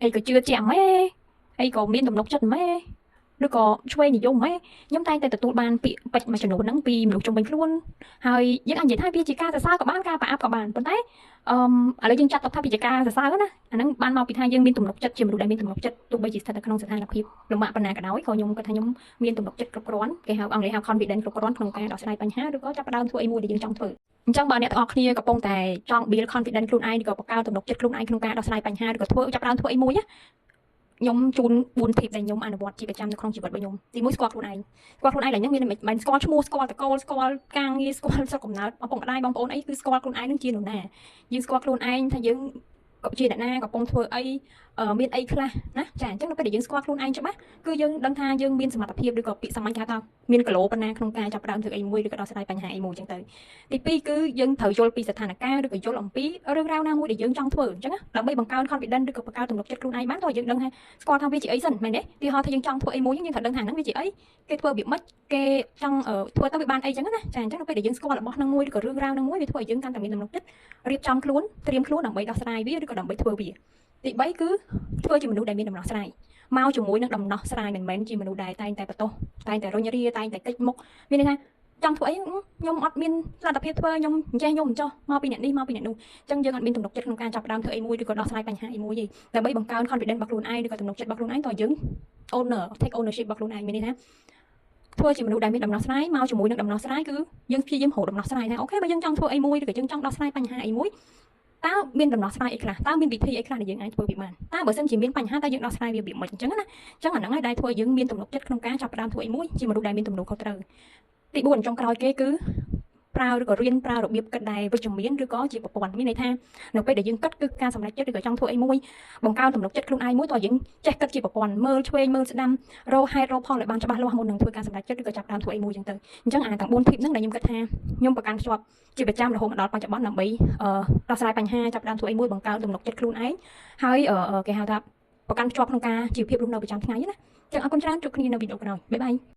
អីក៏ជឿជាក់ម៉េចអីក៏មានទំនុកចិត្តម៉េចឬក៏ឆ្វេងនិយមម៉េចខ្ញុំតែងតែទទួលបានពាក្យពេចន៍មួយចំនួនហ្នឹងពីមនុស្សជុំវិញខ្លួនហើយយើងអាចនិយាយថាវាជាការសរសើរក៏បានការប្រអាប់ក៏បានប៉ុន្តែឥឡូវយើងចាត់ទុកថាវាជាការសរសើរណាអាហ្នឹងបានមកពីថាយើងមានទំនុកចិត្តជាមនុស្សដែលមានទំនុកចិត្តទោះបីជាស្ថិតនៅក្នុងស្ថានភាពលំបាកប៉ុណ្ណាក៏ដោយក៏ខ្ញុំគាត់ថាខ្ញុំមានទំនុកចិត្តគ្រប់គ្រាន់គេហៅអង់គ្លេសហៅ confident គ្រប់គ្រាន់ក្នុងការដោះស្រាយបញ្ហាឬក៏ចាប់ផ្ដើមធ្វើអីមួយដែលយើងចង់ធ្វើអញ្ចឹងបើអ្នកទាំងអស់គ្នាកំពុងតែចង់ build confidence ខ្លួនឯងឬក៏បង្កើនទំនុកចិត្តខ្លួនឯងក្នុងការដោះស្រាយបញ្ហាឬក៏ធ្វើចាប់ផ្ដើមធ្វើអីមួយណាខ្ញុំជូន4 tip ដែលខ្ញុំអនុវត្តជាប្រចាំនៅក្នុងជីវិតរបស់ខ្ញុំទី1ស្គាល់ខ្លួនឯងឡើយហ្នឹងមានមិនស្គាល់ឈ្មោះស្គាល់តកូលស្គាល់ការងារស្គាល់ស្រុកកំណើតបងប្អូនបងប្អូនអីគឺស្គាល់ខ្លួនឯងនឹងជានរណាយើងស្គាល់ខ្លួនឯងថាយើងក៏ជាអ្នកណាកំពុងធ្វើអីមានអីខ្លះណាចាអញ្ចឹងនៅពេលដែលយើងស្គាល់ខ្លួនឯងច្បាស់គឺយើងដឹងថាយើងមានសមត្ថភាពឬក៏ពាក្យសាមញ្ញគេថាមានគីឡូប៉ុណ្ណាក្នុងការចាប់ផ្ដើមធ្វើអីមួយឬក៏ដោះស្រាយបញ្ហាអីមួយអញ្ចឹងទៅទី2គឺយើងត្រូវយល់ពីស្ថានភាពឬក៏យល់អំពីរឿងរ៉ាវណាមួយដែលយើងចង់ធ្វើអញ្ចឹងដើម្បីបង្កើន confidence ឬក៏បង្កើនទំនុកចិត្តខ្លួនឯងបានតើយើងដឹងថាស្គាល់ថាវាជាអីសិនមែនទេទីហោថាយើងចង់ធ្វើអីមួយយើងត្រូវដឹងថាហ្នឹងវាជាអីគេធ្វើវាមិនគេចង់ធ្វើទៅវាបានអីអញ្ចឹងណាចាអញ្ចឹងនៅពេលដែលយើងស្គាល់របស់ហ្នឹងមួយឬក៏រឿងរ៉ាវហ្នឹងមួយវាធ្វើឲ្យយើងកាន់តែមានទំនុកចិត្តរៀបចំខ្លួនត្រៀមខ្លួនដើម្បីដោះស្រាយវាឬក៏ដើម្បីធ្វើវាទី3គឺធ្វើជាមនុស្សដែលមានដំណោះស្រាយមកជាមួយនឹងដំណោះស្រាយមិនមែនជាមនុស្សដែលតែងតែបន្ទោសតែងតែរុញរាតែងតែកិច្ចមុខមានន័យថាចង់ធ្វើអីខ្ញុំអត់មានលទ្ធភាពធ្វើខ្ញុំចេះខ្ញុំចោះមកពីអ្នកនេះមកពីអ្នកនោះអញ្ចឹងយើងអត់មានទំនុកចិត្តក្នុងការចាប់ផ្ដើមធ្វើអីមួយឬក៏ដោះស្រាយបញ្ហាអីមួយទេដើម្បីបង្កើន confidence របស់ខ្លួនឯងឬក៏ទំនុកចិត្តរបស់ខ្លួនឯងតើយើង take ownership របស់ខ្លួនឯងមានន័យថាធ្វើជាមនុស្សដែលមានដំណោះស្រាយមកជាមួយនឹងដំណោះស្រាយគឺយើងព្យាយាមរកដំណោះស្រាយថាអូខេបើយើងចង់ធ្វើអីមួយឬក៏យើងចង់ដោះស្រាយបញ្ហាអីមួយតើមានដំណោះស្រាយអីខ្លះតើមានវិធីអីខ្លះដែលយើងអាចធ្វើវាបានតើបើសិនជាមានបញ្ហាតើយើងដោះស្រាយវាមិនអញ្ចឹងណាអញ្ចឹងអាហ្នឹងហើយដែលធ្វើយើងមានទំនុកចិត្តក្នុងការចាប់ផ្ដើមធ្វើអីមួយជាមនុស្សដែលមានទំនួលខុសត្រូវទី4ចុងក្រោយគេគឺប្រើឬក៏រៀនប្រើរបៀបគិតដែលវិជ្ជមានឬក៏ជាប្រព័ន្ធមានន័យថានៅពេលដែលយើងគិតគឺការសម្រេចចិត្តឬក៏ចង់ធ្វើអីមួយបង្កើនទំនុកចិត្តខ្លួនឯងមួយតើយើងចេះគិតជាប្រព័ន្ធមើលឆ្វេងមើលស្ដាំរកហេតុរកផលឲ្យបានច្បាស់លាស់មុននឹងធ្វើការសម្រេចចិត្តឬក៏ចាប់ផ្ដើមធ្វើអីមួយអញ្ចឹងទៅអញ្ចឹងអាទាំង4 tip ហ្នឹងដែលខ្ញុំគិតថាខ្ញុំប្រកាន់ខ្ជាប់ជាប្រចាំរហូតមកដល់បច្ចុប្បន្នដើម្បីដោះស្រាយបញ្ហាចាប់ផ្ដើមធ្វើអីមួយបង្កើនទំនុកចិត្តខ្លួនឯងហើយគេហៅថាប្រកាន់ខ្ជាប់ក្នុងការជីវភាពរស់នៅប្រចាំថ្ងៃណាអញ្ចឹងអរគុណច្រើនជួបគ្នានៅវីដេអូក្រោយបាយបាយ